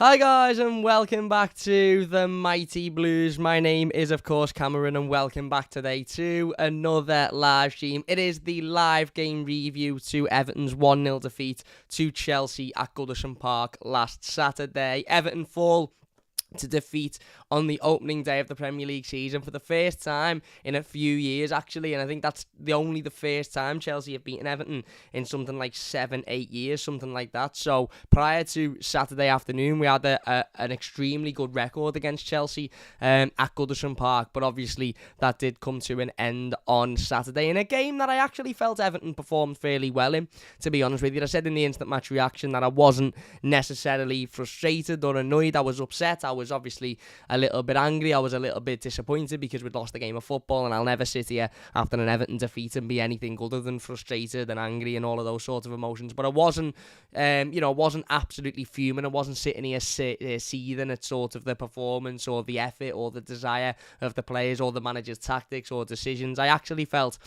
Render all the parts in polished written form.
Hi guys and welcome back to the Mighty Blues. My name is of course Cameron and welcome back today to another live stream. It is the live game review to Everton's 1-0 defeat to Chelsea at Goodison Park last Saturday. Everton fall to defeat on the opening day of the Premier League season for the first time in a few years actually, and I think that's the first time Chelsea have beaten Everton in something like 7-8 years, something like that. So prior to Saturday afternoon we had an extremely good record against Chelsea at Goodison Park, but obviously that did come to an end on Saturday in a game that I actually felt Everton performed fairly well in, to be honest with you. I said in the instant match reaction that I wasn't necessarily frustrated or annoyed. I was upset. I was obviously a little bit angry. I was a little bit disappointed because we'd lost the game of football, and I'll never sit here after an Everton defeat and be anything other than frustrated and angry and all of those sorts of emotions. But I wasn't, I wasn't absolutely fuming. I wasn't sitting here seething at sort of the performance or the effort or the desire of the players or the manager's tactics or decisions. I actually felt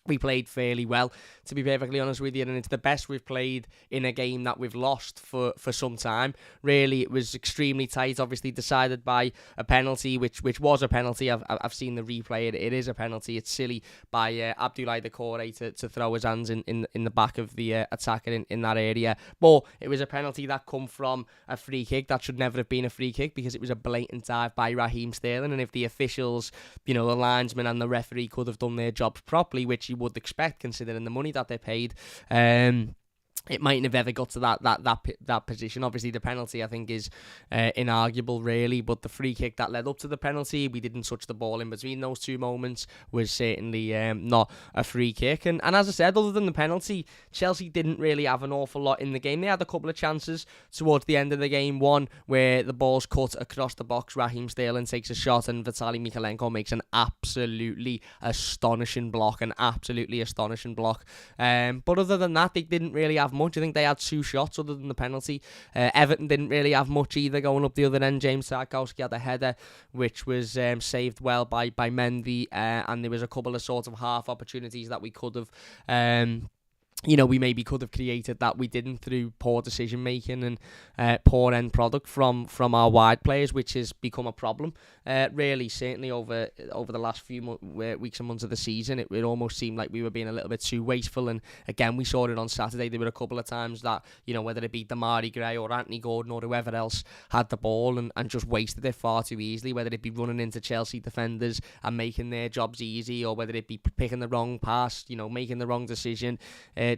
we played fairly well, to be perfectly honest with you, and it's the best we've played in a game that we've lost for some time. Really, it was extremely tight, obviously decided by a penalty, which was a penalty. I've seen the replay. It is a penalty. It's silly by Abdoulaye Doucouré to throw his hands in the back of the attacker in that area. But it was a penalty that come from a free kick that should never have been a free kick because it was a blatant dive by Raheem Sterling. And if the officials, the linesman and the referee could have done their jobs properly, which you would expect considering the money that they paid, it mightn't have ever got to that position. Obviously, the penalty, I think, is inarguable, really. But the free kick that led up to the penalty, we didn't touch the ball in between those two moments, was certainly not a free kick. And as I said, other than the penalty, Chelsea didn't really have an awful lot in the game. They had a couple of chances towards the end of the game. One where the ball's cut across the box, Raheem Sterling takes a shot, and Vitaly Mykolenko makes an absolutely astonishing block. But other than that, they didn't really have much. I think they had two shots other than the penalty. Everton didn't really have much either going up the other end. James Tarkowski had a header which was saved well by Mendy, and there was a couple of sort of half opportunities that we could have we maybe could have created that we didn't, through poor decision making and poor end product from our wide players, which has become a problem. Really, certainly over the last few weeks and months of the season, it almost seemed like we were being a little bit too wasteful. And again, we saw it on Saturday. There were a couple of times that, whether it be Damari Gray or Anthony Gordon or whoever else had the ball and just wasted it far too easily, whether it be running into Chelsea defenders and making their jobs easy, or whether it be picking the wrong pass, making the wrong decision.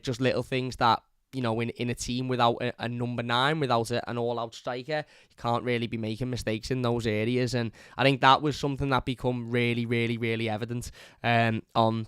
Just little things that, in a team without a number 9, without an all-out striker, you can't really be making mistakes in those areas. And I think that was something that become really, really, really evident on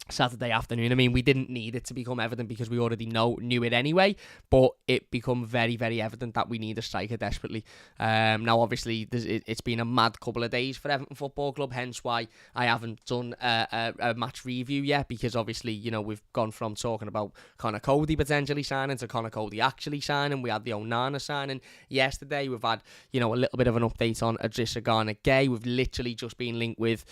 Saturday afternoon. I mean, we didn't need it to become evident because we already knew it anyway, but it become very, very evident that we need a striker desperately. Now, obviously, it's been a mad couple of days for Everton Football Club, hence why I haven't done a match review yet, because obviously, we've gone from talking about Connor Cody potentially signing to Connor Cody actually signing. We had the Onana signing yesterday. We've had, a little bit of an update on Idrissa Gana Gueye. We've literally just been linked with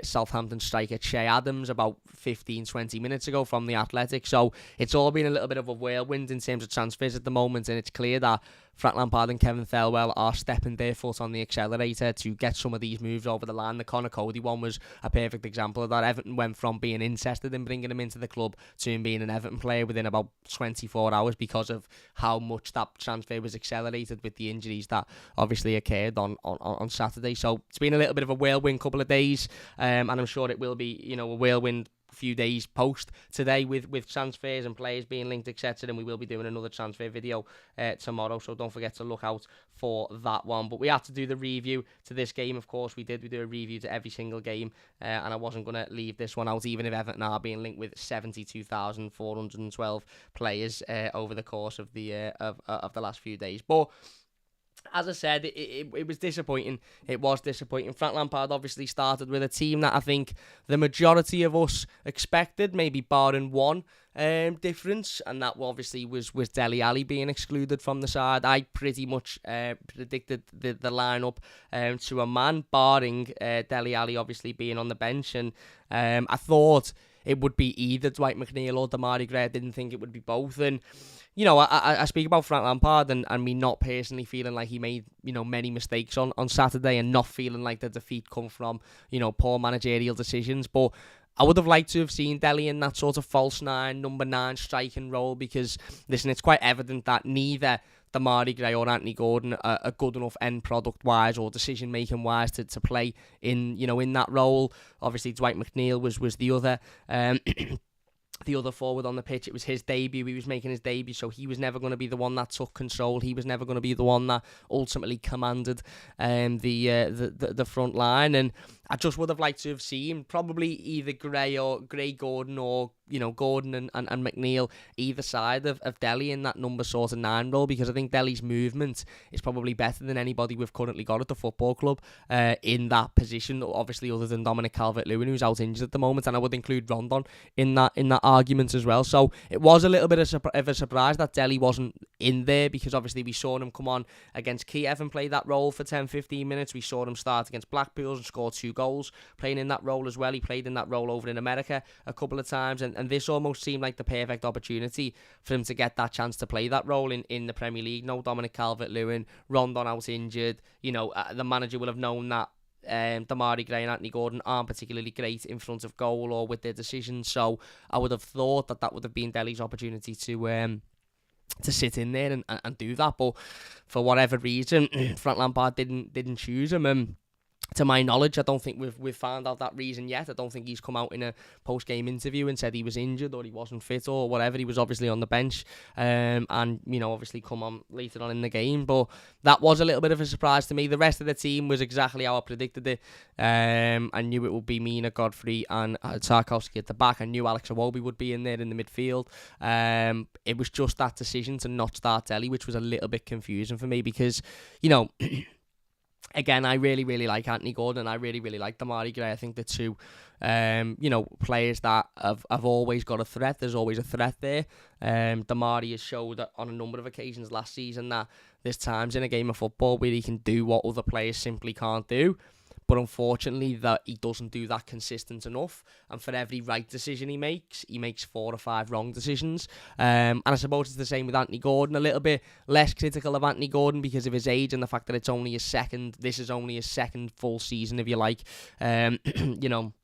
Southampton striker Che Adams about 15-20 minutes ago from The Athletic. So it's all been a little bit of a whirlwind in terms of transfers at the moment, and it's clear that Frank Lampard and Kevin Thelwell are stepping their foot on the accelerator to get some of these moves over the line. The Connor Cody one was a perfect example of that. Everton went from being interested in bringing him into the club to him being an Everton player within about 24 hours because of how much that transfer was accelerated with the injuries that obviously occurred on Saturday. So it's been a little bit of a whirlwind couple of days, and I'm sure it will be, a whirlwind few days post today with transfers and players being linked, etc. And we will be doing another transfer video tomorrow, so don't forget to look out for that one. But we had to do the review to this game, of course we did. We do a review to every single game, and I wasn't going to leave this one out, even if Everton are being linked with 72,412 players over the course of the last few days. But as I said, it was disappointing. It was disappointing. Frank Lampard obviously started with a team that I think the majority of us expected, maybe barring one difference, and that obviously was Dele Alli being excluded from the side. I pretty much predicted the lineup to a man, barring Dele Alli obviously being on the bench, and I thought it would be either Dwight McNeil or Demarai Gray. I didn't think it would be both. And, you know, I speak about Frank Lampard and me not personally feeling like he made, you know, many mistakes on Saturday and not feeling like the defeat come from, you know, poor managerial decisions. But I would have liked to have seen Dele in that sort of false nine, number 9 striking role because, listen, it's quite evident that neither Demarai Gray or Anthony Gordon are good enough end product wise or decision making wise to play in, you know, in that role. Obviously, Dwight McNeil was the other. The other forward on the pitch. It was his debut. He was making his debut, so he was never going to be the one that took control. He was never going to be the one that ultimately commanded the front line. And I just would have liked to have seen probably either Gray Gordon or, you know, Gordon and McNeil either side of Dele in that number sort of 9 role, because I think Dele's movement is probably better than anybody we've currently got at the football club in that position, obviously other than Dominic Calvert-Lewin, who's out injured at the moment, and I would include Rondon in that argument as well. So it was a little bit of a surprise that Dele wasn't in there, because obviously we saw him come on against Kiev and play that role for 10-15 minutes. We saw him start against Blackpool and score 2 goals playing in that role as well. He played in that role over in America a couple of times, and this almost seemed like the perfect opportunity for him to get that chance to play that role in the Premier League. No Dominic Calvert-Lewin, Rondon out injured. You know, the manager will have known that Demarai Gray and Anthony Gordon aren't particularly great in front of goal or with their decisions, so I would have thought that would have been Dele's opportunity to sit in there and do that. But for whatever reason, Frank Lampard didn't choose him. To my knowledge, I don't think we've found out that reason yet. I don't think he's come out in a post-game interview and said he was injured or he wasn't fit or whatever. He was obviously on the bench and, you know, obviously come on later on in the game. But that was a little bit of a surprise to me. The rest of the team was exactly how I predicted it. I knew it would be Mina, Godfrey and Tarkowski at the back. I knew Alex Iwobi would be in there in the midfield. It was just that decision to not start Dele, which was a little bit confusing for me because, you know... Again, I really, really like Anthony Gordon. I really, really like Demarai Gray. I think the two, you know, players that have always got a threat. There's always a threat there. Demarai has showed on a number of occasions last season that there's times in a game of football where he can do what other players simply can't do. But unfortunately, that he doesn't do that consistent enough. And for every right decision he makes 4 or 5 wrong decisions. And I suppose it's the same with Anthony Gordon. A little bit less critical of Anthony Gordon because of his age and the fact that it's only his second. This is only his second full season, if you like. You know,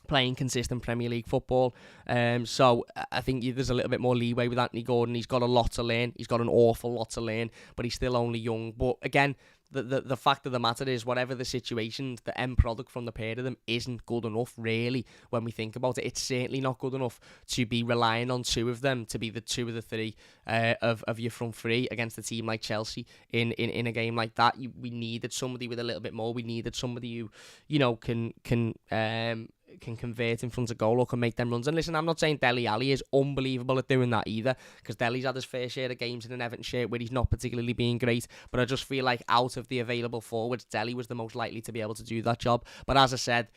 playing consistent Premier League football. So I think there's a little bit more leeway with Anthony Gordon. He's got a lot to learn. He's got an awful lot to learn, but he's still only young. But again, the fact of the matter is, whatever the situation, the end product from the pair of them isn't good enough, really, when we think about it. It's certainly not good enough to be relying on 2 of them to be the 2 of the 3 of your front 3 against a team like Chelsea in a game like that. We needed somebody with a little bit more. We needed somebody who, you know, can convert in front of goal or can make them runs. And listen, I'm not saying Dele Alli is unbelievable at doing that either, because Dele's had his fair share of games in an Everton shirt where he's not particularly being great, but I just feel like out of the available forwards, Dele was the most likely to be able to do that job. But as I said,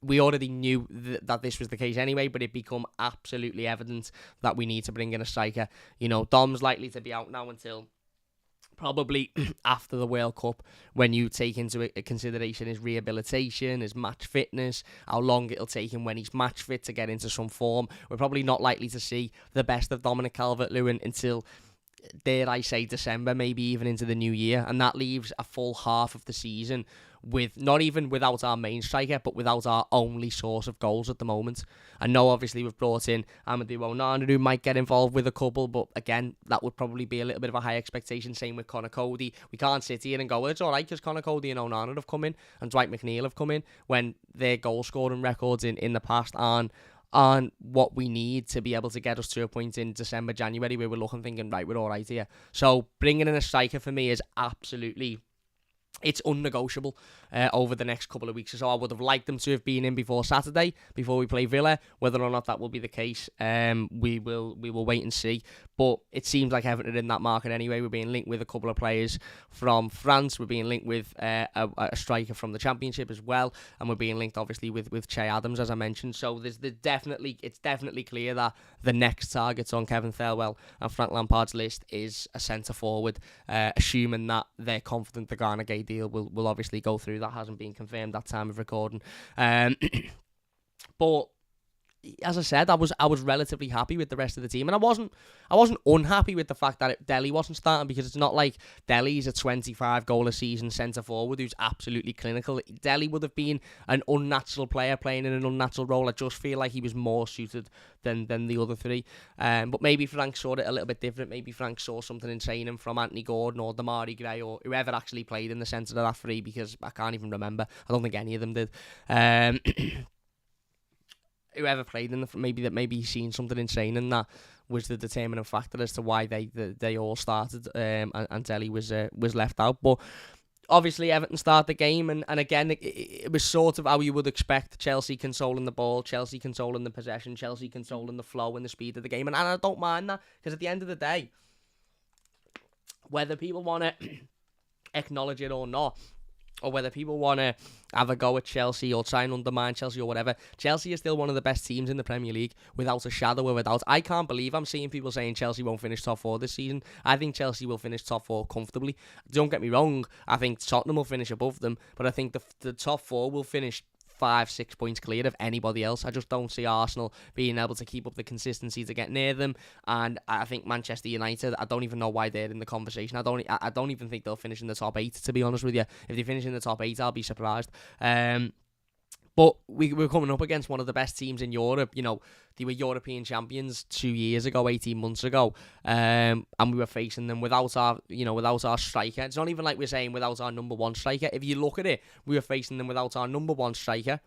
we already knew that this was the case anyway, but it become absolutely evident that we need to bring in a striker. You know, Dom's likely to be out now until probably after the World Cup, when you take into consideration his rehabilitation, his match fitness, how long it'll take him when he's match fit to get into some form. We're probably not likely to see the best of Dominic Calvert-Lewin until, dare I say, December, maybe even into the new year, and that leaves a full half of the season with not even without our main striker, but without our only source of goals at the moment. I know obviously we've brought in Amadou Onana, who might get involved with a couple, but again, that would probably be a little bit of a high expectation. Same with Connor Cody. We can't sit here and go, well, it's alright because Connor Cody and Onana have come in and Dwight McNeil have come in, when their goal scoring records in the past aren't what we need to be able to get us to a point in December, January where we're looking thinking, right, we're alright here. So bringing in a striker for me is absolutely... it's unnegotiable over the next couple of weeks or so. I would have liked them to have been in before Saturday, before we play Villa. Whether or not that will be the case, we will wait and see. But it seems like Everton are in that market anyway. We're being linked with a couple of players from France. We're being linked with a striker from the Championship as well, and we're being linked obviously with Che Adams, as I mentioned. So it's definitely clear that the next targets on Kevin Thelwell and Frank Lampard's list is a centre forward, assuming that they're confident the Ghana Gay deal will obviously go through. That hasn't been confirmed at time of recording. But as I said, I was relatively happy with the rest of the team, and I wasn't unhappy with the fact that Delhi wasn't starting, because it's not like Delhi's a 25 goal a season centre forward who's absolutely clinical. Delhi would have been an unnatural player playing in an unnatural role. I just feel like he was more suited than the other three. But maybe Frank saw it a little bit different. Maybe Frank saw something in training from Anthony Gordon or Damari Gray or whoever actually played in the centre of that three, because I can't even remember. I don't think any of them did. Whoever played in maybe he's seen something in training that was the determining factor as to why they all started, and Delhi was left out. But obviously Everton started the game, and again it was sort of how you would expect: Chelsea controlling the ball, Chelsea controlling the possession, Chelsea controlling the flow and the speed of the game, and I don't mind that, because at the end of the day, whether people want to acknowledge it or not, or whether people want to have a go at Chelsea or try and undermine Chelsea or whatever, Chelsea is still one of the best teams in the Premier League, without a shadow of a doubt. I can't believe I'm seeing people saying Chelsea won't finish top 4 this season. I think Chelsea will finish top 4 comfortably. Don't get me wrong, I think Tottenham will finish above them, but I think the top 4 will finish 5-6 points clear of anybody else. I just don't see Arsenal being able to keep up the consistency to get near them, and I think Manchester United, I don't even know why they're in the conversation. I don't even think they'll finish in the top 8, to be honest with you. If they finish in the top 8, I'll be surprised. But we're coming up against one of the best teams in Europe. You know, they were European champions 2 years ago, 18 months ago, and we were facing them without our striker. It's not even like we're saying without our number one striker. If you look at it, we were facing them without our number one striker,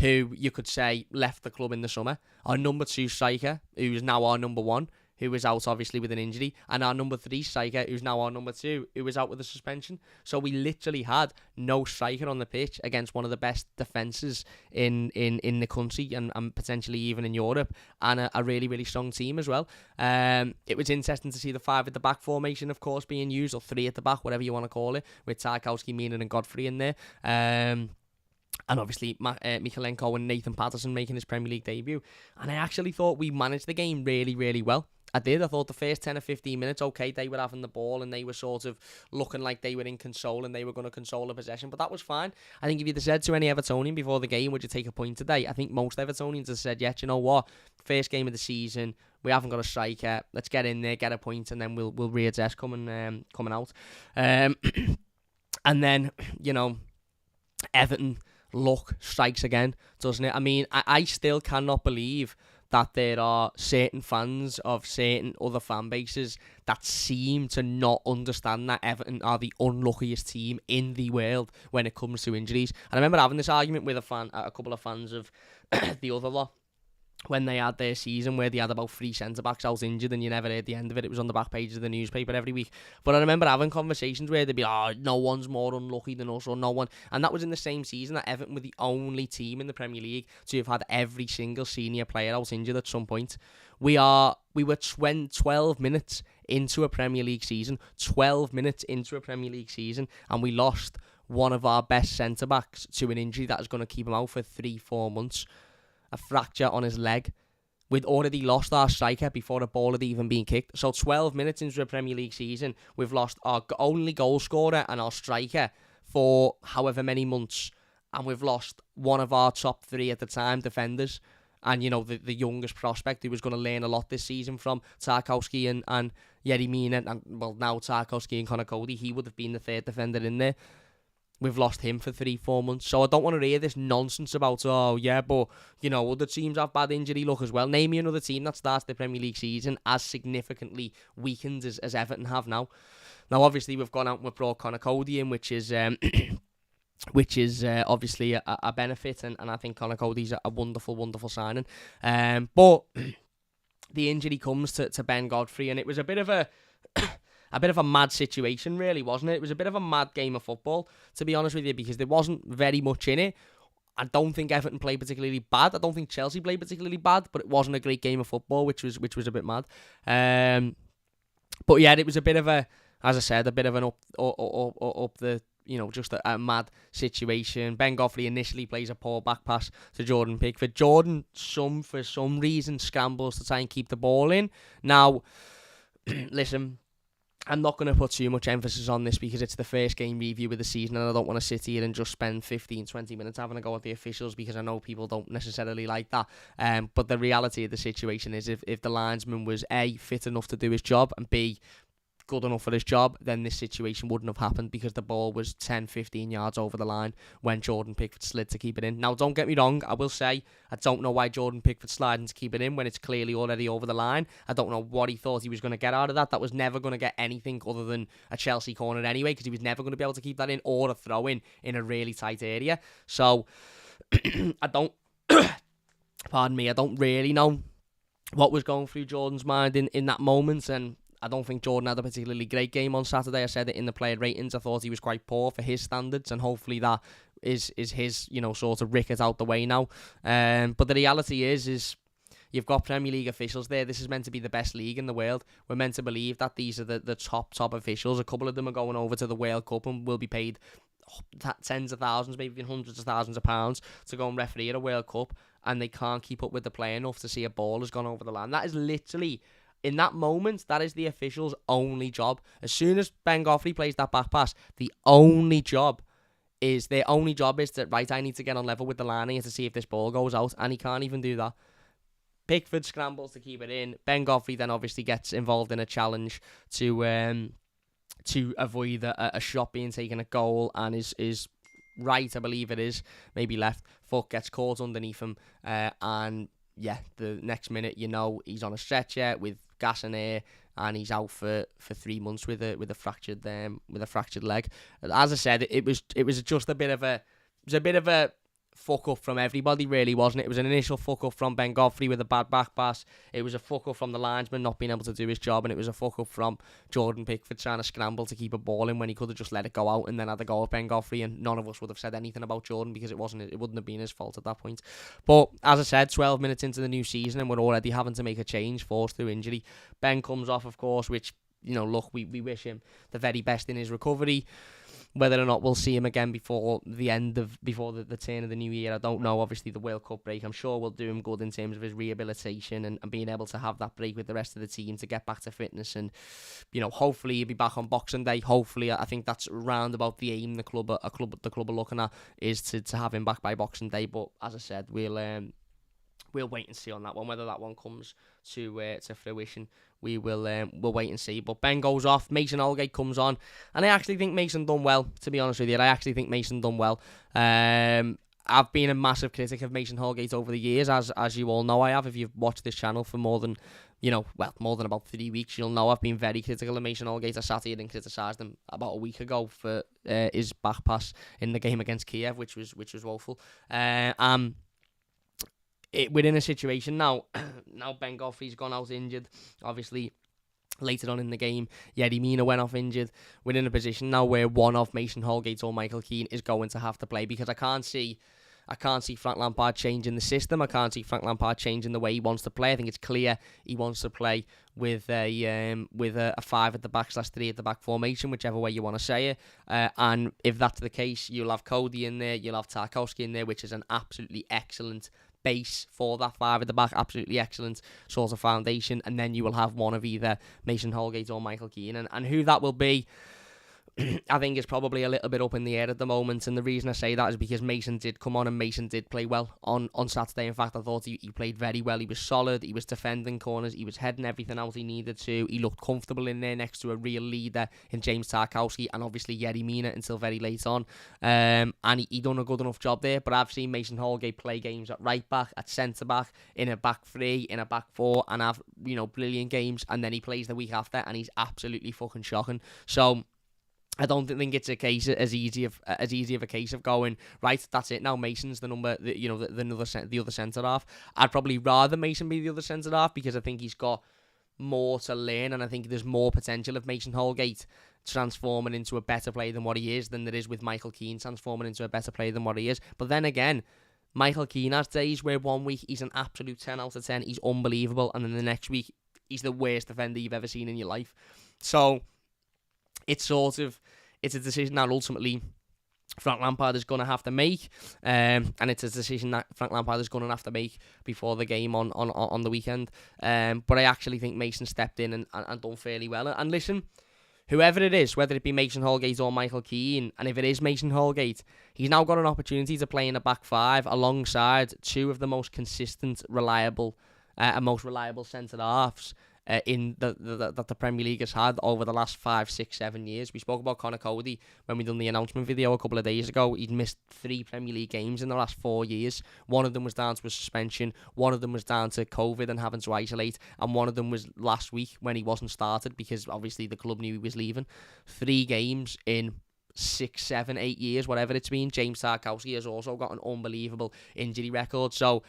who you could say left the club in the summer. Our number 2 striker, who is now our number 1, who was out obviously with an injury, and our number 3 striker, who's now our number 2, who was out with a suspension. So we literally had no striker on the pitch against one of the best defences in the country, and potentially even in Europe, and a really, really strong team as well. It was interesting to see the 5 at the back formation, of course, being used, or 3 at the back, whatever you want to call it, with Tarkowski, Mina and Godfrey in there. And obviously Mikalenko and Nathan Patterson making his Premier League debut. And I actually thought we managed the game really, really well. I did. I thought the first 10 or 15 minutes, okay, they were having the ball and they were sort of looking like they were in control and they were going to control the possession, but that was fine. I think if you'd have said to any Evertonian before the game, would you take a point today? I think most Evertonians have said, yeah, you know what, first game of the season, we haven't got a striker, let's get in there, get a point, and then we'll readdress coming out. And then, you know, Everton luck strikes again, doesn't it? I mean, I still cannot believe that there are certain fans of certain other fan bases that seem to not understand that Everton are the unluckiest team in the world when it comes to injuries. And I remember having this argument with a couple of fans of the other lot, when they had their season where they had about 3 centre-backs out injured and you never heard the end of it. It was on the back page of the newspaper every week. But I remember having conversations where they'd be, no one's more unlucky than us, or no one. And that was in the same season that Everton were the only team in the Premier League to have had every single senior player out injured at some point. We were 12 minutes into a Premier League season, 12 minutes into a Premier League season, and we lost one of our best centre-backs to an injury that is going to keep him out for 3-4 months. A fracture on his leg. We'd already lost our striker before the ball had even been kicked. So 12 minutes into a Premier League season, we've lost our only goal scorer and our striker for however many months. And we've lost one of our top 3 at the time defenders. And, you know, the youngest prospect who was going to learn a lot this season from Tarkowski and Yerry Mina. And, well, now Tarkowski and Conor Cody. He would have been the 3rd defender in there. We've lost him for 3-4 months. So I don't want to hear this nonsense about, but, you know, other teams have bad injury luck as well. Name me another team that starts the Premier League season as significantly weakened as Everton have now. Now, obviously, we've gone out and we've brought Conor Cody in, which is obviously a benefit. And I think Conor Cody's a wonderful, wonderful signing. But the injury comes to Ben Godfrey, and it was a bit of a mad situation, really, wasn't it? It was a bit of a mad game of football, to be honest with you, because there wasn't very much in it. I don't think Everton played particularly bad. I don't think Chelsea played particularly bad, but it wasn't a great game of football, which was a bit mad. But yeah, it was a bit of a, as I said, a bit of an up the, you know, just a mad situation. Ben Godfrey initially plays a poor back pass to Jordan Pickford. Jordan, for some reason, scrambles to try and keep the ball in. Now, listen, I'm not going to put too much emphasis on this because it's the first game review of the season and I don't want to sit here and just spend 15-20 minutes having a go at the officials because I know people don't necessarily like that. But the reality of the situation is if the linesman was A, fit enough to do his job, and B, good enough for his job, then this situation wouldn't have happened because the ball was 10-15 yards over the line when Jordan Pickford slid to keep it in. Now, don't get me wrong, I will say I don't know why Jordan Pickford sliding to keep it in when it's clearly already over the line. I don't know what he thought he was going to get out of that. That was never going to get anything other than a Chelsea corner anyway, because he was never going to be able to keep that in or a throw in a really tight area. So I don't pardon me, I don't really know what was going through Jordan's mind in that moment, and I don't think Jordan had a particularly great game on Saturday. I said it in the player ratings. I thought he was quite poor for his standards, and hopefully that is his, sort of ricket out the way now. But the reality is you've got Premier League officials there. This is meant to be the best league in the world. We're meant to believe that these are the top officials. A couple of them are going over to the World Cup and will be paid tens of thousands, maybe even hundreds of thousands of pounds to go and referee at a World Cup, and they can't keep up with the play enough to see a ball has gone over the line. That is literally... in that moment, that is the official's only job. As soon as Ben Godfrey plays that back pass, their only job is to, right, I need to get on level with the line here to see if this ball goes out, and he can't even do that. Pickford scrambles to keep it in. Ben Godfrey then obviously gets involved in a challenge to avoid a shot being taken at goal, and is right, I believe it is, maybe left, foot gets caught underneath him, and yeah, the next minute, he's on a stretcher with gas and air, and he's out for 3 months with a fractured leg. As I said, it was just a bit of a fuck up from everybody, really, wasn't it? It was an initial fuck up from Ben Godfrey with a bad back pass. It was a fuck up from the linesman not being able to do his job, and it was a fuck up from Jordan Pickford trying to scramble to keep a ball in when he could have just let it go out and then had a go at Ben Godfrey, and none of us would have said anything about Jordan because it wouldn't have been his fault at that point. But as I said, 12 minutes into the new season and we're already having to make a change forced through injury. Ben comes off, of course, which, look, we wish him the very best in his recovery. Whether or not we'll see him again before the turn of the new year, I don't know. Obviously, the World Cup break, I'm sure, will do him good in terms of his rehabilitation and being able to have that break with the rest of the team to get back to fitness. And, hopefully he'll be back on Boxing Day. Hopefully, I think that's round about the aim the club are looking at, is to have him back by Boxing Day. But as I said, we'll wait and see on that one, whether that one comes to fruition. We'll wait and see. But Ben goes off, Mason Holgate comes on, and I actually think Mason done well, to be honest with you. I actually think Mason done well. I've been a massive critic of Mason Holgate over the years, as you all know I have. If you've watched this channel for more than about 3 weeks, you'll know I've been very critical of Mason Holgate. I sat here and criticised him about a week ago for his back pass in the game against Kiev, which was woeful. We're in a situation now Ben Godfrey's gone out injured, obviously. Later on in the game, Yerry Mina went off injured. We're in a position now where one of Mason Holgate or Michael Keane is going to have to play, because I can't see Frank Lampard changing the system. I can't see Frank Lampard changing the way he wants to play. I think it's clear he wants to play with a 5 at the back / 3 at the back formation, whichever way you want to say it. And if that's the case, you'll have Cody in there, you'll have Tarkowski in there, which is an absolutely excellent base for that 5 at the back, absolutely excellent sort of foundation, and then you will have one of either Mason Holgate or Michael Keane, and who that will be, I think is probably a little bit up in the air at the moment. And the reason I say that is because Mason did come on and Mason did play well on Saturday. In fact, I thought he played very well. He was solid, he was defending corners, he was heading everything out he needed to. He looked comfortable in there next to a real leader in James Tarkowski and obviously Yerry Mina until very late on. And he done a good enough job there. But I've seen Mason Holgate play games at right back, at centre back, in a back 3, in a back 4, and have brilliant games. And then he plays the week after and he's absolutely fucking shocking. So I don't think it's a case as easy of a case of going, right, that's it now, Mason's the number, the other centre half. I'd probably rather Mason be the other centre half, because I think he's got more to learn, and I think there's more potential of Mason Holgate transforming into a better player than what he is than there is with Michael Keane transforming into a better player than what he is. But then again, Michael Keane has days where one week he's an absolute 10 out of 10, he's unbelievable, and then the next week he's the worst defender you've ever seen in your life. So it's a decision that ultimately Frank Lampard is going to have to make, and it's a decision that Frank Lampard is going to have to make before the game on the weekend. But I actually think Mason stepped in and done fairly well. And listen, whoever it is, whether it be Mason Holgate or Michael Keane, and if it is Mason Holgate, he's now got an opportunity to play in a back five alongside two of the most consistent, reliable, and most reliable centre-halves in that the Premier League has had over the last 5, 6, 7 years. We spoke about Connor Cody when we done the announcement video a couple of days ago. He'd missed 3 Premier League games in the last 4 years. One of them was down to a suspension, one of them was down to COVID and having to isolate, and one of them was last week when he wasn't started because obviously the club knew he was leaving. 3 games in 6, 7, 8 years, whatever it's been. James Tarkowski has also got an unbelievable injury record. So,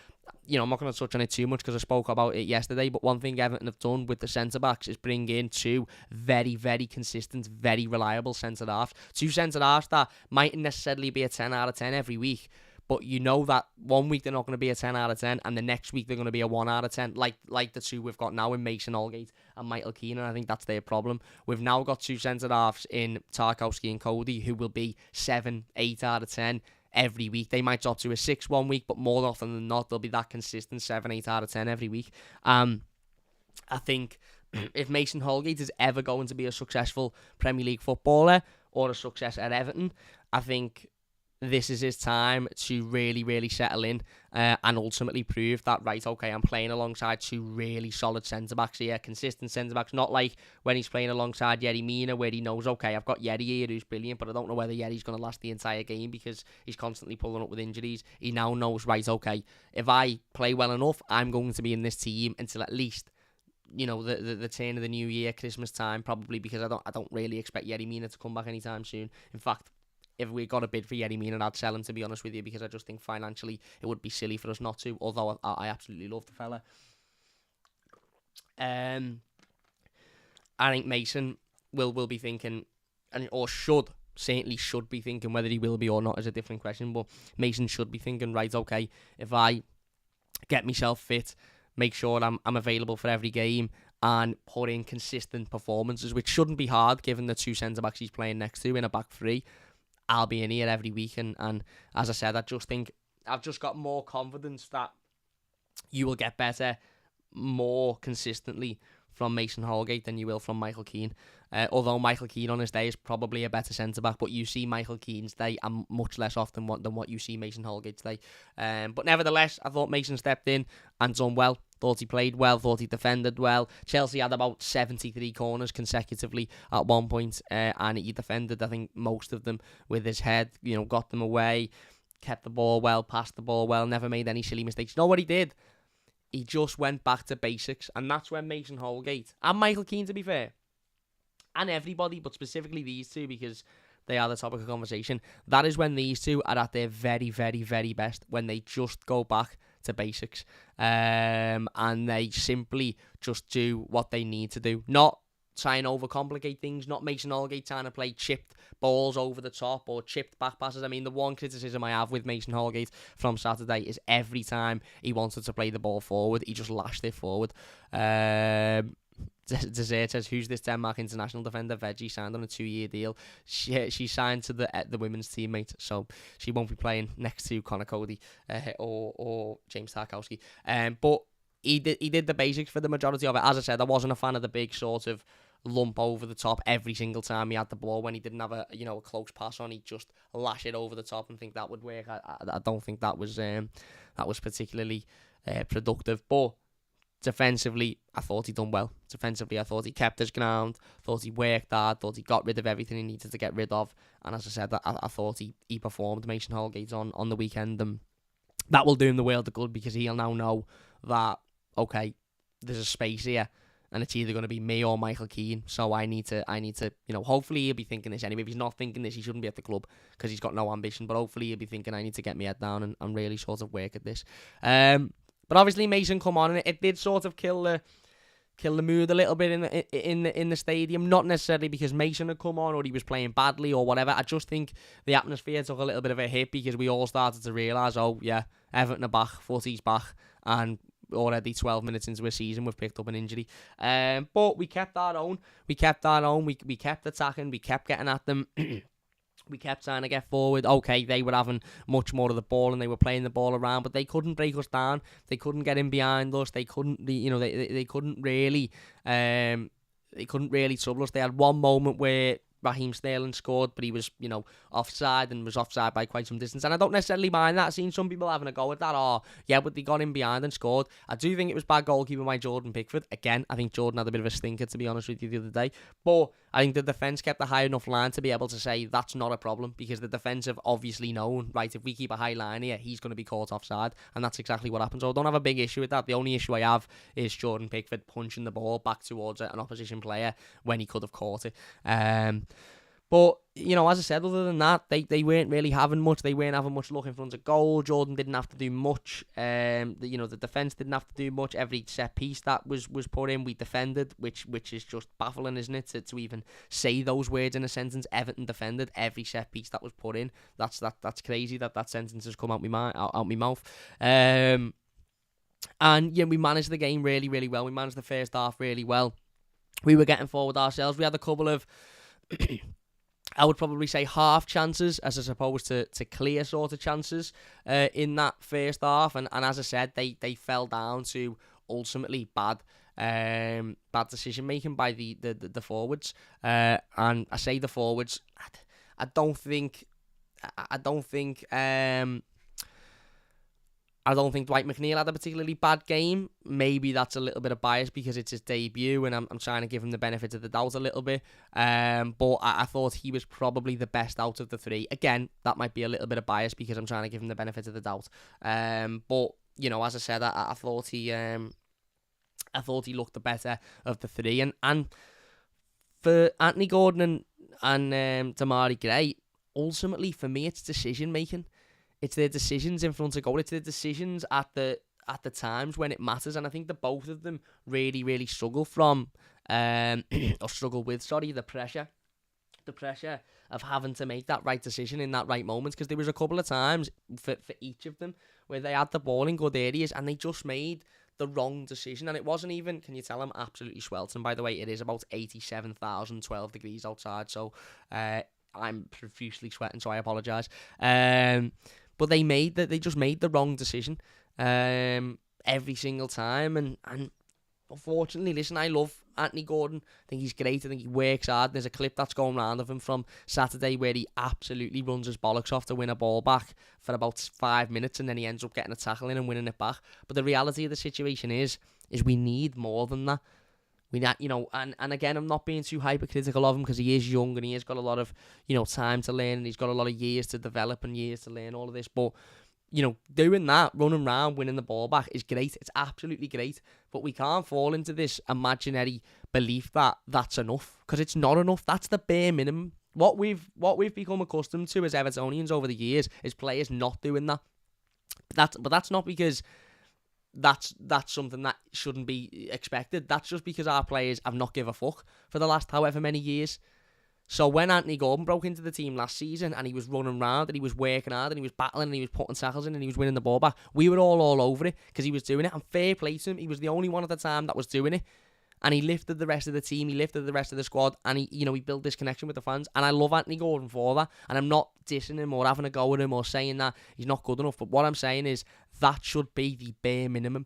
I'm not going to touch on it too much because I spoke about it yesterday, but one thing Everton have done with the centre-backs is bring in 2 very, very consistent, very reliable centre-halves. 2 centre-halves that mightn't necessarily be a 10 out of 10 every week, but you know that one week they're not going to be a 10 out of 10, and the next week they're going to be a 1 out of 10, like the 2 we've got now in Mason Holgate and Michael Keane, and I think that's their problem. We've now got 2 centre-halves in Tarkowski and Cody who will be 7, 8 out of 10 every week. They might drop to a 6 one week, but more often than not, they'll be that consistent 7, 8 out of 10 every week. I think if Mason Holgate is ever going to be a successful Premier League footballer or a success at Everton, I think this is his time to really, really settle in and ultimately prove that, right, okay, I'm playing alongside 2 really solid centre-backs here, consistent centre-backs, not like when he's playing alongside Yerry Mina where he knows, okay, I've got Yerry here who's brilliant, but I don't know whether Yerry's going to last the entire game because he's constantly pulling up with injuries. He now knows, right, okay, if I play well enough, I'm going to be in this team until at least the turn of the new year, Christmas time, probably, because I don't really expect Yerry Mina to come back anytime soon. In fact, if we got a bid for Yerry Mina, I'd sell him, to be honest with you, because I just think financially it would be silly for us not to, although I absolutely love the fella. I think Mason will be thinking, or certainly should be thinking, whether he will be or not is a different question, but Mason should be thinking, right, okay, if I get myself fit, make sure I'm available for every game, and put in consistent performances, which shouldn't be hard given the 2 centre-backs he's playing next to in a back 3, I'll be in here every week, and as I said, I just think I've just got more confidence that you will get better more consistently from Mason Holgate than you will from Michael Keane. Although Michael Keane on his day is probably a better centre-back, but you see Michael Keane's day and much less often than what you see Mason Holgate's day. But nevertheless, I thought Mason stepped in and done well. Thought he played well, thought he defended well. Chelsea had about 73 corners consecutively at one point, and he defended, I think, most of them with his head, got them away, kept the ball well, passed the ball well, never made any silly mistakes. You know what he did? He just went back to basics, and that's when Mason Holgate, and Michael Keane, to be fair, and everybody, but specifically these 2, because they are the topic of conversation, that is when these 2 are at their very, very, very best, when they just go back to basics, and they simply just do what they need to do, not try and overcomplicate things, not Mason Holgate trying to play chipped balls over the top or chipped back passes. I mean, the one criticism I have with Mason Holgate from Saturday is every time he wanted to play the ball forward, he just lashed it forward. Desert says, who's this Denmark international defender? Veggie signed on a 2-year deal. She signed to the women's teammate, so she won't be playing next to Connor Cody or James Tarkowski. But he did the basics for the majority of it. As I said, I wasn't a fan of the big sort of lump over the top every single time he had the ball. When he didn't have a close pass on, he'd just lash it over the top and think that would work. I don't think that was particularly productive, but defensively, I thought he done well. Defensively, I thought he kept his ground, thought he worked hard, thought he got rid of everything he needed to get rid of. And as I said, I thought he performed, Mason Holgate, on the weekend. And that will do him the world of good, because he'll now know that, okay, there's a space here, and it's either going to be me or Michael Keane. So I need to, hopefully he'll be thinking this anyway. If he's not thinking this, he shouldn't be at the club, because he's got no ambition. But hopefully he'll be thinking, I need to get my head down and really sort of work at this. But obviously Mason come on, and it did sort of kill the mood a little bit in the stadium. Not necessarily because Mason had come on or he was playing badly or whatever. I just think the atmosphere took a little bit of a hit, because we all started to realise, oh yeah, Everton are back, footy's back, and already 12 minutes into a season we've picked up an injury. But we kept our own. We kept attacking. We kept getting at them. We kept trying to get forward. Okay, they were having much more of the ball and they were playing the ball around, but they couldn't break us down. They couldn't get in behind us. They couldn't, they couldn't really really trouble us. They had one moment where Raheem Sterling scored, but he was, offside and was offside by quite some distance. And I don't necessarily mind that. I've seen some people having a go at that. Oh, yeah, but they got in behind and scored. I do think it was bad goalkeeping by Jordan Pickford. Again, I think Jordan had a bit of a stinker, to be honest with you, the other day. But I think the defence kept a high enough line to be able to say that's not a problem, because the defence have obviously known, right, if we keep a high line here, he's going to be caught offside. And that's exactly what happened. So I don't have a big issue with that. The only issue I have is Jordan Pickford punching the ball back towards an opposition player when he could have caught it. But, as I said, other than that, they weren't really having much. They weren't having much luck in front of goal. Jordan didn't have to do much. The defence didn't have to do much. Every set piece that was put in, we defended, which is just baffling, isn't it? To even say those words in a sentence. Everton defended every set piece that was put in. That's crazy that sentence has come out my mouth. And yeah, we managed the game really, really well. We managed the first half really well. We were getting forward ourselves. We had a couple of I would probably say half chances as opposed to clear sort of chances in that first half. And as I said, they fell down to ultimately bad decision making by the forwards. And I say the forwards. I don't think Dwight McNeil had a particularly bad game. Maybe that's a little bit of bias because it's his debut and I'm trying to give him the benefit of the doubt a little bit. But I thought he was probably the best out of the three. Again, that might be a little bit of bias because I'm trying to give him the benefit of the doubt. But, as I said, I thought he looked the better of the three. And for Anthony Gordon and Demarai Gray, ultimately for me it's decision making. It's their decisions in front of goal. It's their decisions at the times when it matters. And I think that both of them really, really struggle with the pressure. The pressure of having to make that right decision in that right moment. Because there was a couple of times for each of them where they had the ball in good areas and they just made the wrong decision. And it wasn't even, can you tell, I'm absolutely sweltering, by the way. It is about 87,012 degrees outside. So I'm profusely sweating, so I apologise. But they just made the wrong decision every single time, and unfortunately, listen, I love Anthony Gordon. I think he's great. I think he works hard. There's a clip that's going around of him from Saturday where he absolutely runs his bollocks off to win a ball back for about 5 minutes, and then he ends up getting a tackle in and winning it back. But the reality of the situation is we need more than that. We not, and again, I'm not being too hypercritical of him because he is young and he has got a lot of, time to learn and he's got a lot of years to develop and years to learn all of this. But, doing that, running around, winning the ball back is great. It's absolutely great. But we can't fall into this imaginary belief that that's enough, because it's not enough. That's the bare minimum. What we've become accustomed to as Evertonians over the years is players not doing that. But that's not because that's something that shouldn't be expected. That's just because our players have not give a fuck for the last however many years. So when Anthony Gordon broke into the team last season and he was running around and he was working hard and he was battling and he was putting tackles in and he was winning the ball back, we were all over it because he was doing it. And fair play to him, he was the only one at the time that was doing it. And he lifted the rest of the team, he lifted the rest of the squad, and he built this connection with the fans. And I love Anthony Gordon for that. And I'm not dissing him or having a go at him or saying that he's not good enough. But what I'm saying is that should be the bare minimum.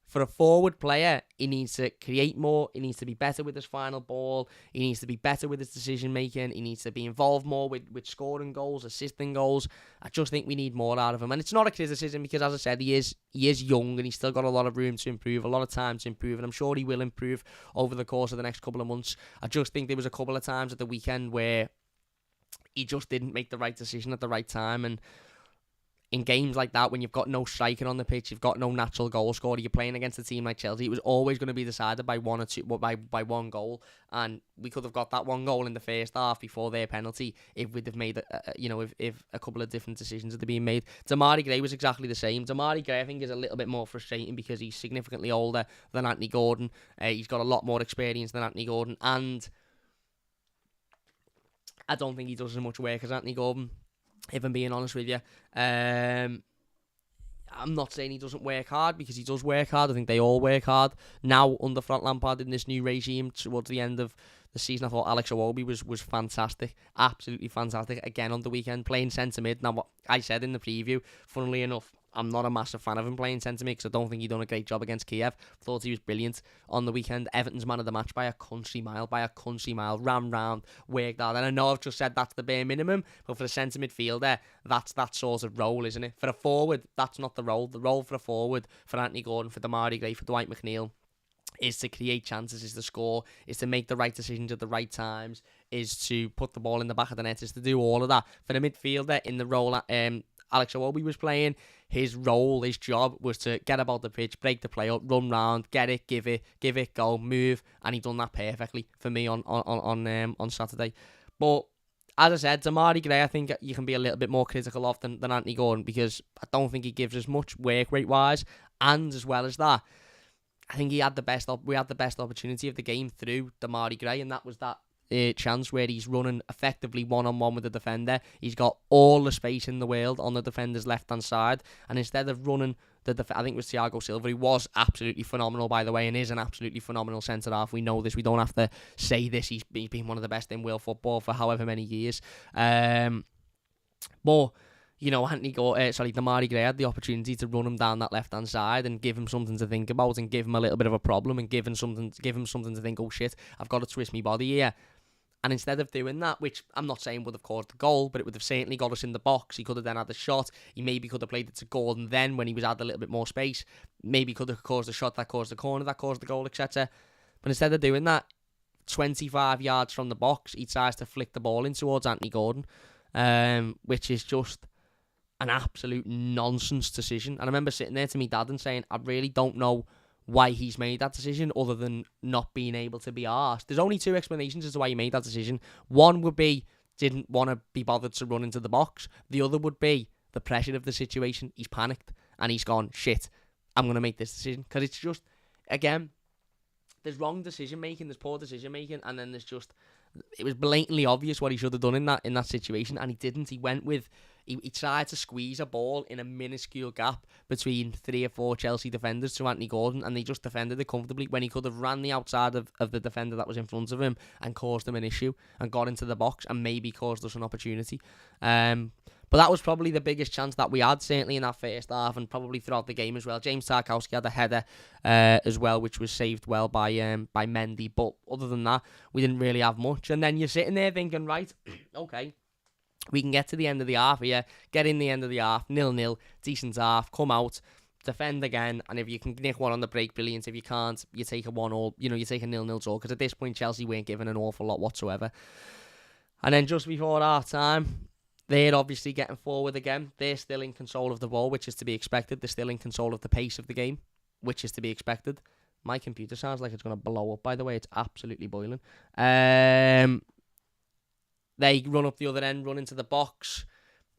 For a forward player, he needs to create more. He needs to be better with his final ball. He needs to be better with his decision making. He needs to be involved more with scoring goals, assisting goals. I just think we need more out of him. And it's not a criticism because, as I said, he is young and he's still got a lot of room to improve, a lot of time to improve. And I'm sure he will improve over the course of the next couple of months. I just think there was a couple of times at the weekend where he just didn't make the right decision at the right time. And in games like that, when you've got no striker on the pitch, you've got no natural goal scorer, you're playing against a team like Chelsea, it was always going to be decided by one or two, by one goal. And we could have got that one goal in the first half before their penalty if we'd have made, if a couple of different decisions had been made. Demarai Gray was exactly the same. Demarai Gray, I think, is a little bit more frustrating because he's significantly older than Anthony Gordon. He's got a lot more experience than Anthony Gordon, and I don't think he does as much work as Anthony Gordon, if I'm being honest with you. I'm not saying he doesn't work hard, because he does work hard. I think they all work hard. Now, under Frank Lampard in this new regime, towards the end of the season, I thought Alex Iwobi was fantastic. Absolutely fantastic. Again, on the weekend, playing centre mid. Now, what I said in the preview, funnily enough, I'm not a massive fan of him playing centre mid because I don't think he done a great job against Kiev. Thought he was brilliant on the weekend. Everton's man of the match by a country mile. Ran round, worked hard. And I know I've just said that's the bare minimum, but for a centre midfielder, that's that sort of role, isn't it? For a forward, that's not the role. The role for a forward, for Anthony Gordon, for Demarai Gray, for Dwight McNeil, is to create chances, is to score, is to make the right decisions at the right times, is to put the ball in the back of the net, is to do all of that. For the midfielder, in the role Alex Iwobi was playing, his role, his job was to get about the pitch, break the play up, run round, get it, give it, go, move, and he done that perfectly for me on Saturday. But as I said, Demarai Gray, I think you can be a little bit more critical of than Anthony Gordon, because I don't think he gives as much work rate wise, and as well as that, I think we had the best opportunity of the game through Demarai Gray, and that was that chance where he's running effectively one-on-one with the defender. He's got all the space in the world on the defender's left-hand side, and instead of running I think it was Thiago Silva, who was absolutely phenomenal, by the way, and is an absolutely phenomenal centre-half. We know this. We don't have to say this. He's been one of the best in world football for however many years. But you know, Demarai Gray had the opportunity to run him down that left-hand side and give him something to think about and give him a little bit of a problem and give him something to think, oh shit, I've got to twist my body here. And instead of doing that, which I'm not saying would have caused the goal, but it would have certainly got us in the box. He could have then had the shot. He maybe could have played it to Gordon then when he was had a little bit more space. Maybe could have caused the shot that caused the corner, that caused the goal, etc. But instead of doing that, 25 yards from the box, he tries to flick the ball in towards Anthony Gordon, which is just an absolute nonsense decision. And I remember sitting there to my dad and saying, I really don't know why he's made that decision other than not being able to be arsed. There's only two explanations as to why he made that decision. One would be didn't want to be bothered to run into the box. The other would be the pressure of the situation. He's panicked and he's gone, shit, I'm going to make this decision. Because it's just, again, there's wrong decision making, there's poor decision making, and then there's just, it was blatantly obvious what he should have done in that situation, and he didn't. He went with, he tried to squeeze a ball in a minuscule gap between 3 or 4 Chelsea defenders to Anthony Gordon, and they just defended it comfortably when he could have ran the outside of the defender that was in front of him and caused him an issue and got into the box and maybe caused us an opportunity. But that was probably the biggest chance that we had, certainly in that first half and probably throughout the game as well. James Tarkowski had a header as well, which was saved well by Mendy. But other than that, we didn't really have much. And then you're sitting there thinking, right, okay, we can get to the end of the half here, get in the end of the half, 0-0, decent half, come out, defend again, and if you can nick one on the break, brilliant. If you can't, you take a 1-1, you take a 0-0 draw, because at this point Chelsea weren't given an awful lot whatsoever. And then just before half time, they're obviously getting forward again. They're still in control of the ball, which is to be expected. They're still in control of the pace of the game, which is to be expected. My computer sounds like it's going to blow up, by the way. It's absolutely boiling. They run up the other end, run into the box,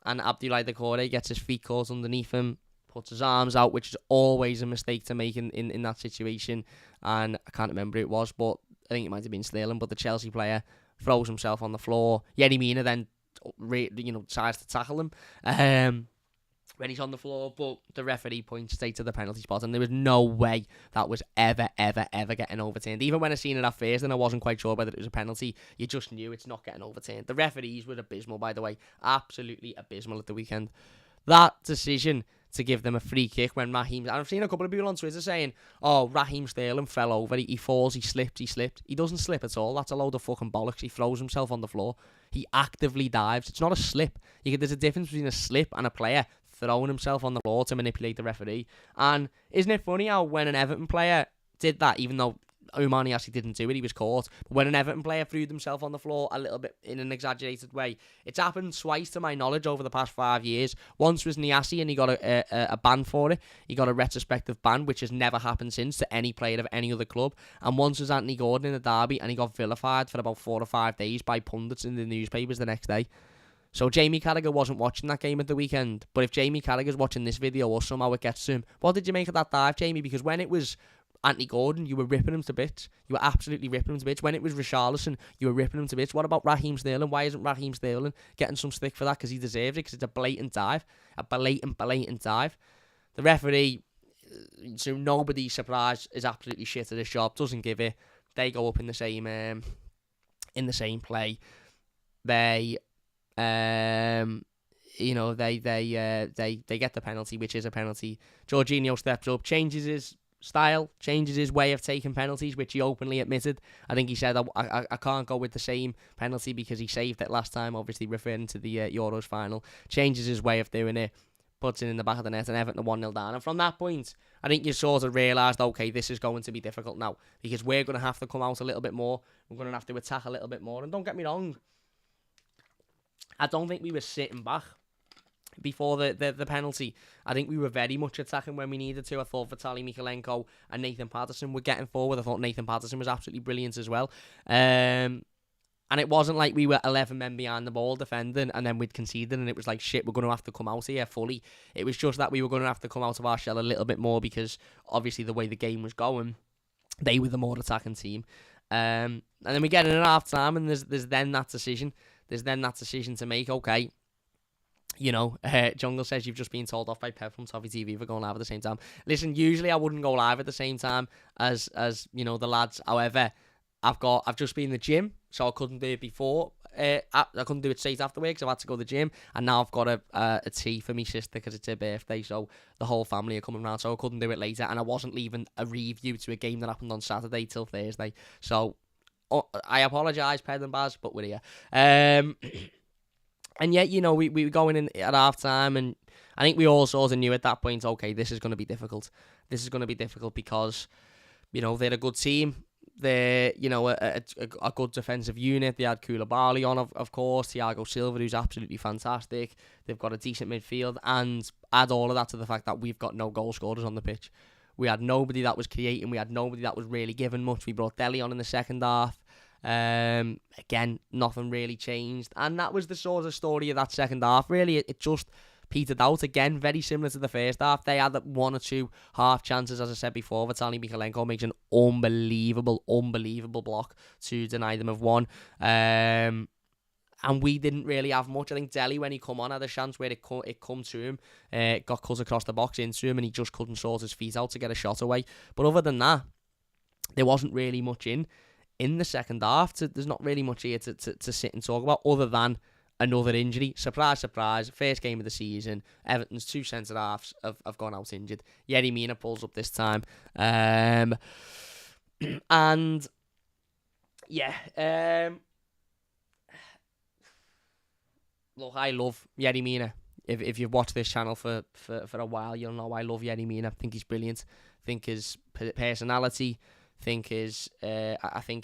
and Abdoulaye Doucouré gets his feet caught underneath him, puts his arms out, which is always a mistake to make in that situation. And I can't remember who it was, but I think it might have been Sterling, but the Chelsea player throws himself on the floor. Yerry Mina then tries to tackle him when he's on the floor, but the referee points straight to the penalty spot, and there was no way that was ever getting overturned. Even when I seen it at first and I wasn't quite sure whether it was a penalty, you just knew it's not getting overturned. The referees were abysmal, by the way, absolutely abysmal at the weekend. That decision to give them a free kick when Raheem, and I've seen a couple of people on Twitter saying, oh, Raheem Sterling fell over, he falls, he slipped. He doesn't slip at all. That's a load of fucking bollocks. He throws himself on the floor. He actively dives. It's not a slip. There's a difference between a slip and a player throwing himself on the floor to manipulate the referee. And isn't it funny how when an Everton player did that, even though Umani actually didn't do it, he was caught, but when an Everton player threw himself on the floor a little bit in an exaggerated way, it's happened twice to my knowledge over the past 5 years. Once was Niasse and he got a ban for it. He got a retrospective ban, which has never happened since to any player of any other club. And once was Anthony Gordon in the derby, and he got vilified for about 4 or 5 days by pundits in the newspapers the next day. So Jamie Carragher wasn't watching that game at the weekend, but if Jamie Carragher's watching this video or somehow it gets to him, what did you make of that dive, Jamie? Because when it was Anthony Gordon, you were ripping him to bits. You were absolutely ripping him to bits. When it was Richarlison, you were ripping him to bits. What about Raheem Sterling? Why isn't Raheem Sterling getting some stick for that? Because he deserves it, because it's a blatant dive. A blatant dive. The referee, to nobody's surprise, is absolutely shit at his job, doesn't give it. They go up in the same play. They they get the penalty, which is a penalty. Jorginho steps up, changes his style, changes his way of taking penalties, which he openly admitted. I think he said, I can't go with the same penalty because he saved it last time, obviously referring to the Euros final. Changes his way of doing it, puts it in the back of the net, and Everton 1-0 down. And from that point, I think you sort of realised, okay, this is going to be difficult now, because we're going to have to come out a little bit more. We're going to have to attack a little bit more. And don't get me wrong, I don't think we were sitting back before the penalty. I think we were very much attacking when we needed to. I thought Vitaly Mykolenko and Nathan Patterson were getting forward. I thought Nathan Patterson was absolutely brilliant as well. And it wasn't like we were 11 men behind the ball defending and then we'd conceded and it was like, shit, we're going to have to come out here fully. It was just that we were going to have to come out of our shell a little bit more because obviously the way the game was going, they were the more attacking team. And then we get in at half time and there's then that decision. There's then that decision to make, okay, Jungle says you've just been told off by Pep from Toffee TV for going live at the same time. Listen, usually I wouldn't go live at the same time as the lads. However, I've just been in the gym, so I couldn't do it before. I couldn't do it straight after work, so I had to go to the gym. And now I've got a tea for my sister because it's her birthday, so the whole family are coming around, so I couldn't do it later. And I wasn't leaving a review to a game that happened on Saturday till Thursday. So I apologise, Ped and Baz, but we're here. And yet, we were going in at half time, and I think we all sort of knew at that point, okay, this is going to be difficult. This is going to be difficult because, they're a good team. They're, a good defensive unit. They had Koulibaly on, of course, Thiago Silva, who's absolutely fantastic. They've got a decent midfield, and add all of that to the fact that we've got no goal scorers on the pitch. We had nobody that was creating. We had nobody that was really giving much. We brought Dele on in the second half. Again, nothing really changed, and that was the sort of story of that second half. Really, it just petered out again, very similar to the first half. They had one or two half chances, as I said before. Vitaly Mykolenko makes an unbelievable block to deny them of one. And we didn't really have much. I think Dele, when he come on, had a chance where it come to him, got cut across the box into him, and he just couldn't sort his feet out to get a shot away. But other than that, there wasn't really much in the second half. There's not really much here to sit and talk about other than another injury. Surprise, surprise. First game of the season. Everton's two centre-halves have gone out injured. Yerry Mina pulls up this time. And, yeah. Look, I love Yerry Mina. If you've watched this channel for a while, you'll know I love Yerry Mina. I think he's brilliant. I think his personality... I think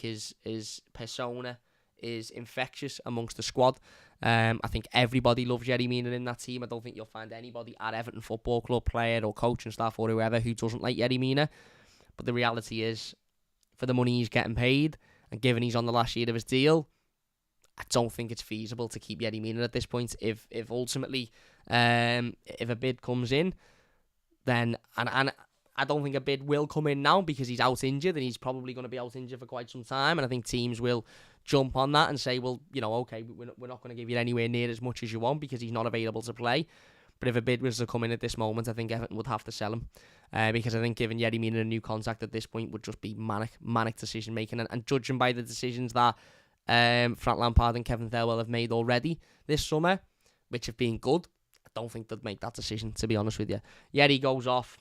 his persona is infectious amongst the squad. I think everybody loves Yerry Mina in that team. I don't think you'll find anybody at Everton Football Club, player or coaching staff or whoever, who doesn't like Yerry Mina. But the reality is, for the money he's getting paid, and given he's on the last year of his deal, I don't think it's feasible to keep Yerry Mina at this point. If ultimately, if a bid comes in, then and I don't think a bid will come in now because he's out injured and he's probably going to be out injured for quite some time. And I think teams will jump on that and say, well, okay, we're not going to give you anywhere near as much as you want because he's not available to play. But if a bid was to come in at this moment, I think Everton would have to sell him. Because I think giving Yerry Mina a new contract at this point would just be manic decision making. And judging by the decisions that Frank Lampard and Kevin Thelwell have made already this summer, which have been good, I don't think they'd make that decision, to be honest with you. Yerry goes off.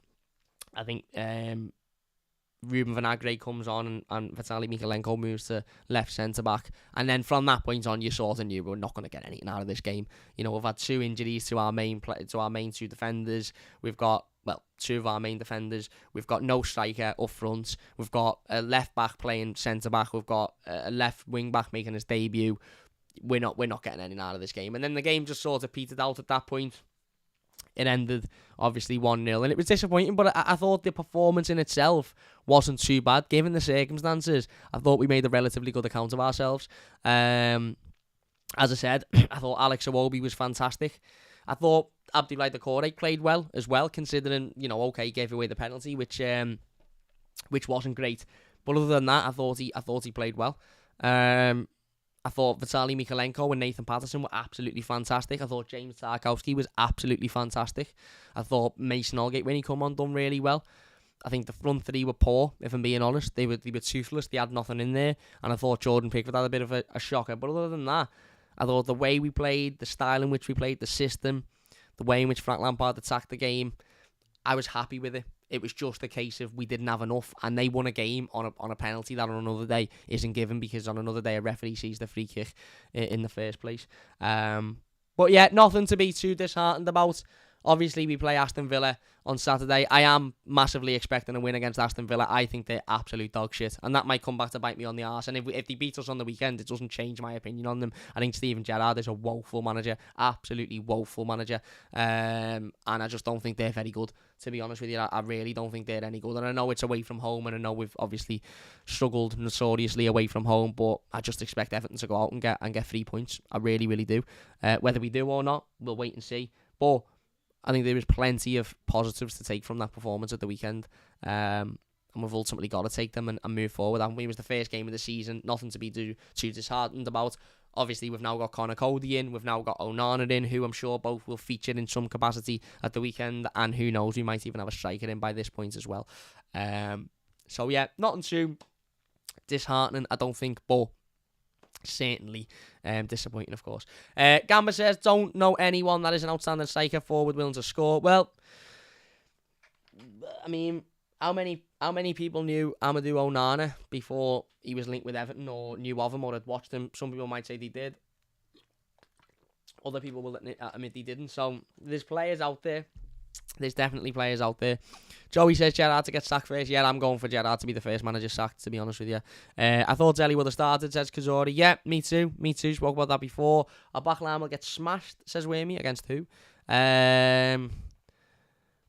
I think Ruben Vinagre comes on and Vitaly Mykolenko moves to left centre-back. And then from that point on, you sort of knew we're not going to get anything out of this game. We've had two injuries to our main two defenders. We've got, two of our main defenders. We've got no striker up front. We've got a left-back playing centre-back. We've got a left wing-back making his debut. We're not getting anything out of this game. And then the game just sort of petered out at that point. It ended, obviously, 1-0, and it was disappointing, but I thought the performance in itself wasn't too bad, given the circumstances. I thought we made a relatively good account of ourselves. As I said, I thought Alex Iwobi was fantastic. I thought Abdoulaye Doucouré played well, as well, considering, okay, he gave away the penalty, which wasn't great. But other than that, I thought he played well. I thought Vitaly Mykolenko and Nathan Patterson were absolutely fantastic. I thought James Tarkowski was absolutely fantastic. I thought Mason Holgate, when he come on, done really well. I think the front three were poor, if I'm being honest. They were toothless. They had nothing in there. And I thought Jordan Pickford had a bit of a shocker. But other than that, I thought the way we played, the style in which we played, the system, the way in which Frank Lampard attacked the game, I was happy with it. It was just a case of we didn't have enough, and they won a game on a penalty that on another day isn't given, because on another day a referee sees the free kick in the first place. But yeah, nothing to be too disheartened about. Obviously, we play Aston Villa on Saturday. I am massively expecting a win against Aston Villa. I think they're absolute dog shit, and that might come back to bite me on the arse. And if they beat us on the weekend, it doesn't change my opinion on them. I think Steven Gerrard is a woeful manager, absolutely woeful manager, and I just don't think they're very good, to be honest with you. I really don't think they're any good. And I know it's away from home, and I know we've obviously struggled notoriously away from home, but I just expect Everton to go out and get 3 points. I really, really do. Whether we do or not, we'll wait and see. But I think there is plenty of positives to take from that performance at the weekend. And we've ultimately got to take them and move forward. And it was the first game of the season. Nothing to be too disheartened about. Obviously, we've now got Connor Cody in. We've now got Onana in, who I'm sure both will feature in some capacity at the weekend. And who knows, we might even have a striker in by this point as well. So, yeah, nothing too disheartening, I don't think, but certainly disappointing, of course. Gamba says, don't know anyone that is an outstanding striker forward willing to score. Well, I mean, how many people knew Amadou Onana before he was linked with Everton, or knew of him, or had watched him? Some people might say they did. Other people will admit they didn't. So there's players out there. There's definitely players out there. Joey says Gerrard to get sacked first. Yeah, I'm going for Gerrard to be the first manager sacked, to be honest with you. I thought Zelly would have started, says Kazori. Yeah, me too. Spoke about that before. Our backline will get smashed, says Whammy. Against who?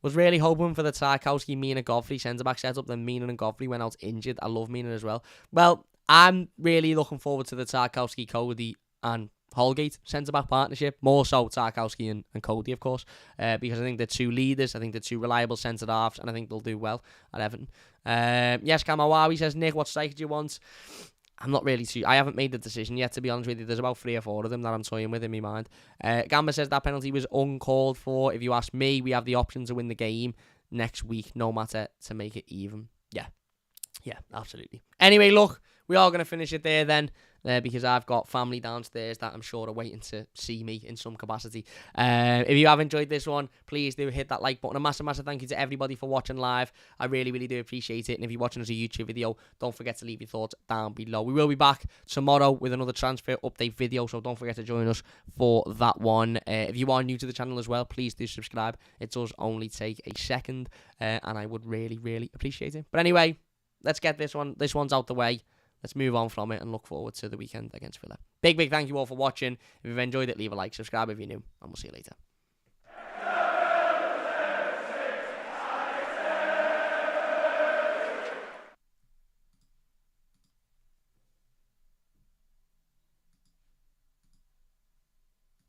Was really hoping for the Tarkowski, Mina, Godfrey centre-back setup. Then Mina and Godfrey went out injured. I love Mina as well. Well, I'm really looking forward to the Tarkowski, Cody and Holgate centre-back partnership. More so Tarkowski and Cody, of course, because I think they're two leaders. I think they're two reliable centre-halves, and I think they'll do well at Everton. Yes, Kamawawi says, Nick, what striker do you want? I'm not really too... I haven't made the decision yet, to be honest with you. There's about 3 or 4 of them that I'm toying with in my mind. Gamba says that penalty was uncalled for. If you ask me, we have the option to win the game next week, no matter, to make it even. Yeah, absolutely. Anyway, look, we are going to finish it there then, because I've got family downstairs that I'm sure are waiting to see me in some capacity. If you have enjoyed this one, please do hit that like button. A massive thank you to everybody for watching live. I really, really do appreciate it. And if you're watching as a YouTube video, don't forget to leave your thoughts down below. We will be back tomorrow with another transfer update video, so don't forget to join us for that one. If you are new to the channel as well, please do subscribe. It does only take a second, and I would really, really appreciate it. But anyway, let's get this one's out the way. Let's move on from it and look forward to the weekend against Villa. Big thank you all for watching. If you've enjoyed it, leave a like, subscribe if you're new, and we'll see you later.